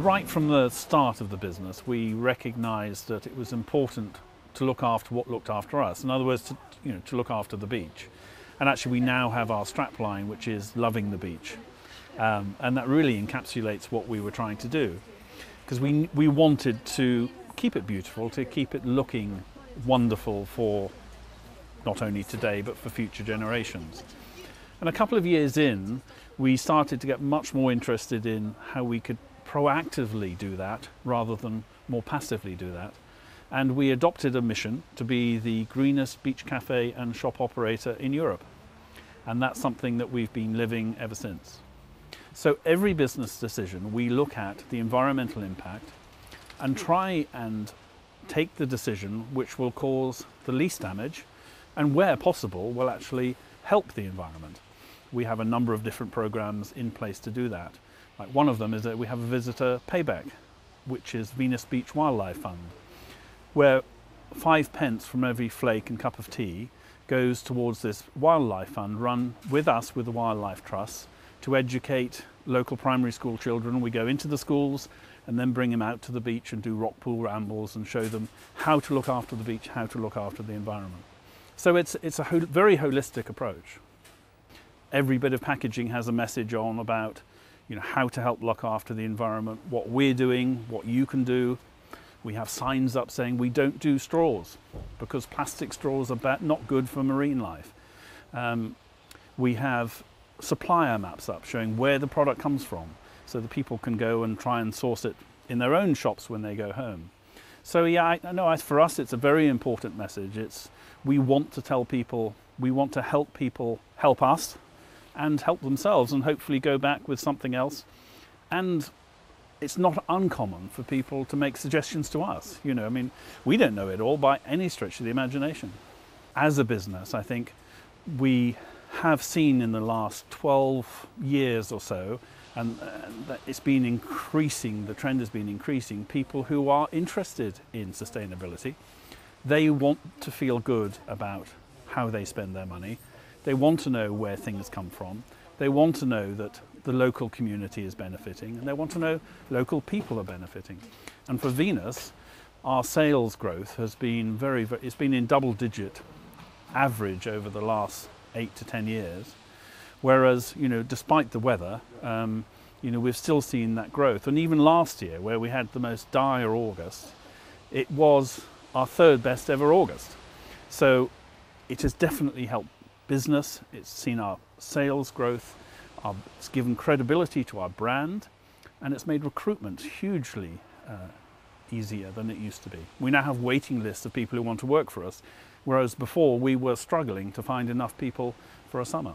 right from the start of the business, we recognised that it was important to look after what looked after us. In other words, to look after the beach. And actually we now have our strapline, which is loving the beach. And that really encapsulates what we were trying to do. Because we wanted to keep it beautiful, to keep it looking wonderful for not only today, but for future generations. And a couple of years in, we started to get much more interested in how we could proactively do that rather than more passively do that. And we adopted a mission to be the greenest beach cafe and shop operator in Europe. And that's something that we've been living ever since. So every business decision, we look at the environmental impact and try and take the decision which will cause the least damage and where possible will actually help the environment. We have a number of different programs in place to do that. Like one of them is that we have a visitor payback, which is Venus Beach Wildlife Fund, where 5 pence from every flake and cup of tea goes towards this wildlife fund run with us, with the Wildlife Trust, to educate local primary school children. We go into the schools and then bring them out to the beach and do rock pool rambles and show them how to look after the beach, how to look after the environment. So it's a very holistic approach. Every bit of packaging has a message on about how to help look after the environment, what we're doing, what you can do. We have signs up saying we don't do straws because plastic straws are not good for marine life. We have supplier maps up showing where the product comes from so that people can go and try and source it in their own shops when they go home. So yeah, I know for us it's a very important message. We want to tell people, we want to help people help us and help themselves and hopefully go back with something else. And it's not uncommon for people to make suggestions to us. We don't know it all by any stretch of the imagination. As a business, I think we have seen in the last 12 years or so, and that it's been increasing, the trend has been increasing, people who are interested in sustainability. They want to feel good about how they spend their money. They want to know where things come from. They want to know that the local community is benefiting, and they want to know local people are benefiting. And for Venus, our sales growth has been it's been in double-digit average over the last 8 to 10 years. Whereas, despite the weather, we've still seen that growth. And even last year, where we had the most dire August, it was our third best ever August. So it has definitely helped business. It's seen our sales growth. It's given credibility to our brand, and it's made recruitment hugely easier than it used to be. We now have waiting lists of people who want to work for us, whereas before we were struggling to find enough people for a summer.